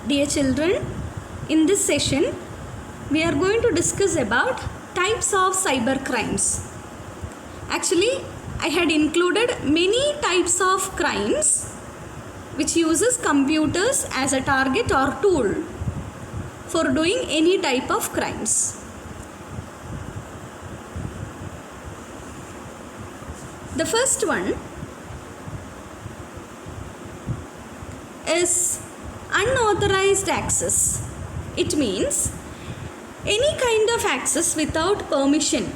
Dear children, in this session we are going to discuss about types of cyber crimes. Actually, I had included many types of crimes which uses computers as a target or tool for doing any type of crimes. The first one is unauthorized access. It means any kind of access without permission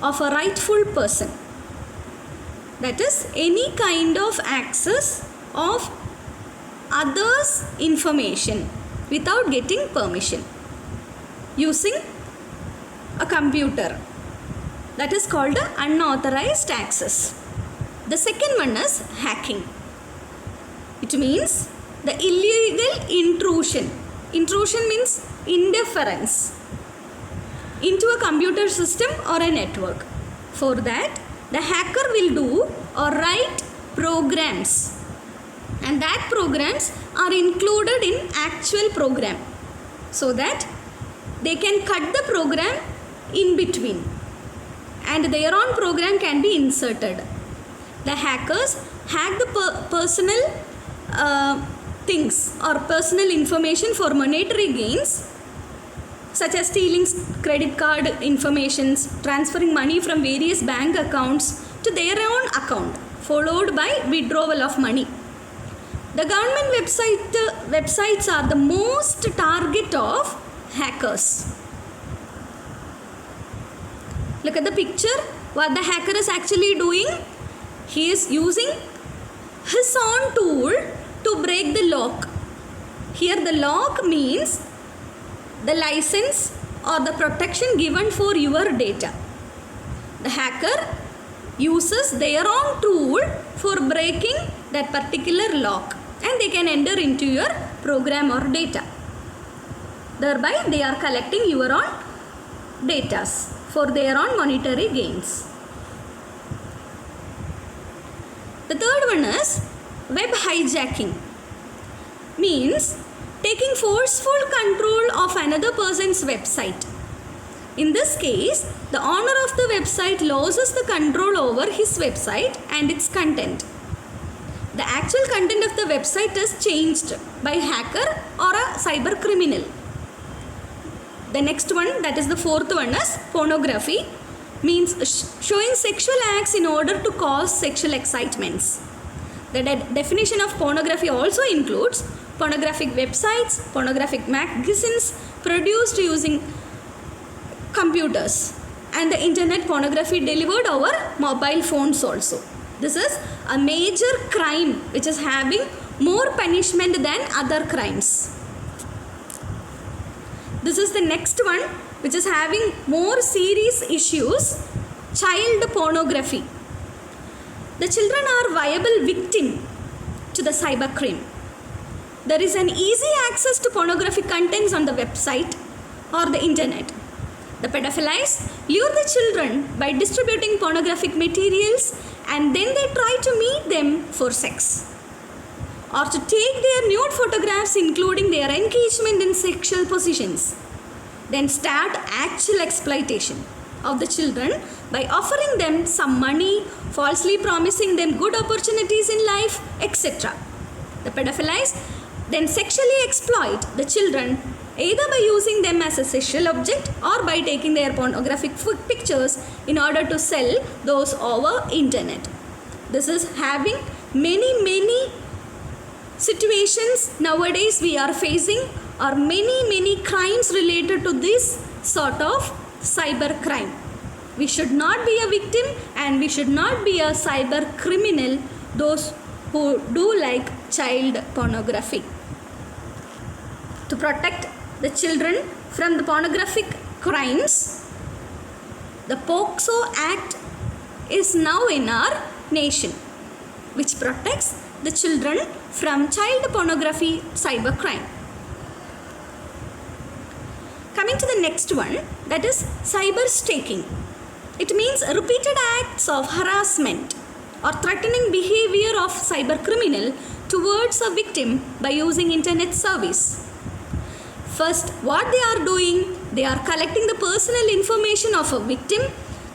of a rightful person. That is, any kind of access of others' information without getting permission using a computer. That is called unauthorized access. The second one is hacking. It means the illegal intrusion. Intrusion means interference into a computer system or a network. For that, the hacker will do or write programs, and that programs are included in actual program so that they can cut the program in between and their own program can be inserted. The hackers hack the personal things or personal information for monetary gains, such as stealing credit card informations, transferring money from various bank accounts to their own account, followed by withdrawal of money. The government websites are the most target of hackers. Look at the picture. What the hacker is actually doing? He is using his own tool to break the lock. Here the lock means the license or the protection given for your data. The hacker uses their own tool for breaking that particular lock, and they can enter into your program or data. Thereby they are collecting your own data for their own monetary gains. The third one is web hijacking. Means taking forceful control of another person's website. In this case, the owner of the website loses the control over his website and its content. The actual content of the website is changed by hacker or a cyber criminal. The next one, that is the fourth one, is pornography. Means showing sexual acts in order to cause sexual excitements. The definition of pornography also includes pornographic websites, pornographic magazines produced using computers, and the internet pornography delivered over mobile phones also. This is a major crime which is having more punishment than other crimes. This is the next one which is having more serious issues, child pornography. The children are viable victim to the cybercrime. There is an easy access to pornographic contents on the website or the internet. The pedophiles lure the children by distributing pornographic materials, and then they try to meet them for sex or to take their nude photographs including their engagement in sexual positions. Then start actual exploitation of the children by offering them some money, falsely promising them good opportunities in life, etc. The pedophiles then sexually exploit the children either by using them as a sexual object or by taking their pornographic pictures in order to sell those over internet. This is having many situations nowadays we are facing, or many crimes related to this sort of cyber crime. We should not be a victim and we should not be a cyber criminal, those who do like child pornography. To protect the children from the pornographic crimes, the POCSO Act is now in our nation, which protects the children from child pornography cybercrime. Coming to the next one, that is cyber stalking. It means repeated acts of harassment or threatening behavior of cyber criminal towards a victim by using internet service. First, what they are doing, they are collecting the personal information of a victim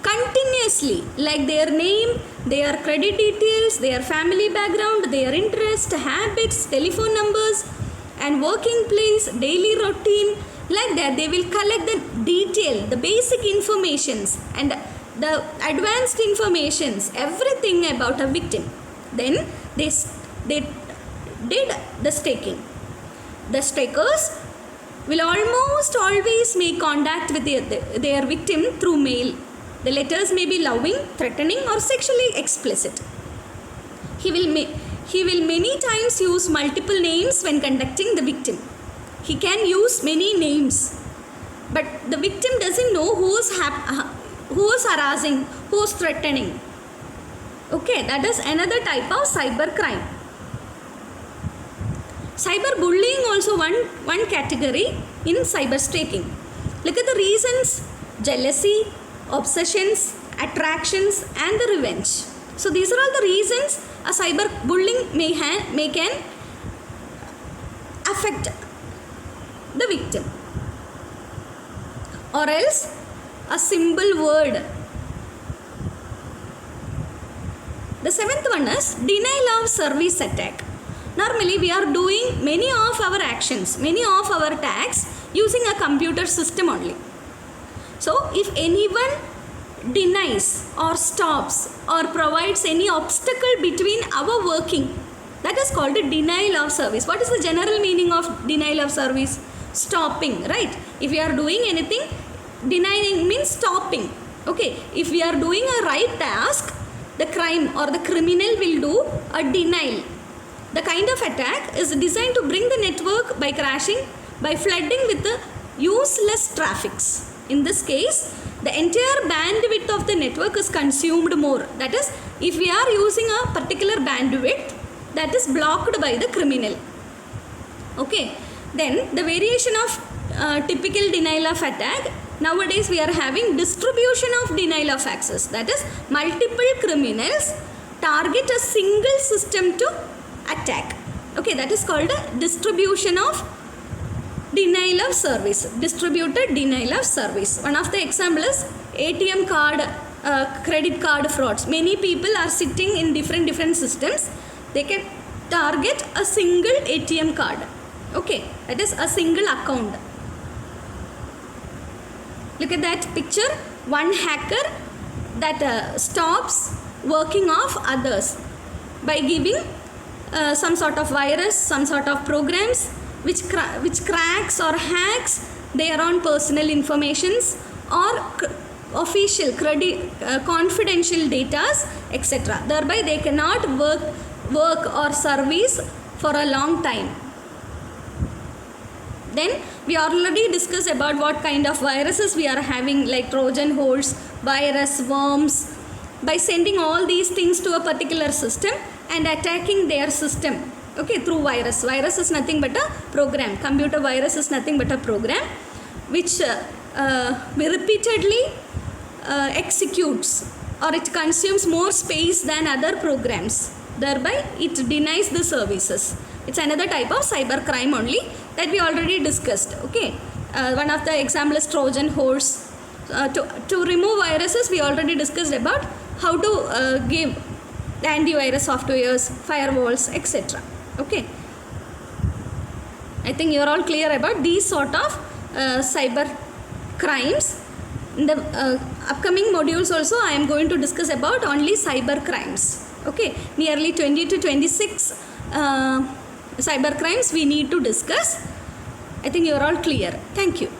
continuously, like their name, their credit details, their family background, their interest, habits, telephone numbers, and working place, daily routine. Like that, they will collect the detail, the basic informations and the advanced informations, everything about a victim. Then they did the staking. The stakers will almost always make contact with their victim through mail. The letters may be loving, threatening, or sexually explicit. He will many times use multiple names when contacting the victim. He can use many names, but the victim doesn't know who is harassing, who is threatening. Okay, that is another type of cyber crime. Cyberbullying also one category in cyber staking. Look at the reasons: jealousy, obsessions, attractions, and the revenge. So these are all the reasons a cyberbullying may can affect the victim. Or else a simple word. The seventh one is denial of service attack. Normally we are doing many of our actions, many of our tasks using a computer system only. So if anyone denies or stops or provides any obstacle between our working, that is called a denial of service. What is the general meaning of denial of service? Stopping, right? If we are doing anything, denying means stopping. Okay, if we are doing a right task, the crime or the criminal will do a denial. The kind of attack is designed to bring the network by crashing, by flooding with the useless traffics. In this case, the entire bandwidth of the network is consumed more. That is, if we are using a particular bandwidth, that is blocked by the criminal. Okay, then the variation of typical denial of attack. Nowadays we are having distribution of denial of access. That is, multiple criminals target a single system to attack. Okay, that is called a distribution of denial of service. Distributed denial of service. One of the example is ATM card, credit card frauds. Many people are sitting in different systems. They can target a single ATM card. Okay, that is a single account. Look at that picture. One hacker that stops working of others by giving some sort of virus, some sort of programs which cracks or hacks their own personal informations or official confidential data, etc. Thereby they cannot work or service for a long time. Then we already discussed about what kind of viruses we are having, like Trojan horse, virus, worms. By sending all these things to a particular system and attacking their system, okay, through virus. Virus is nothing but a program. Computer virus is nothing but a program which repeatedly executes, or it consumes more space than other programs. Thereby it denies the services. It's another type of cyber crime only that we already discussed. Okay, one of the example is Trojan horse. To remove viruses, we already discussed about how to give antivirus softwares, firewalls, etc. Okay, I think you are all clear about these sort of cyber crimes. In the upcoming modules also I am going to discuss about only cyber crimes. Okay, nearly 20 to 26 cyber crimes we need to discuss. I think you are all clear. Thank you.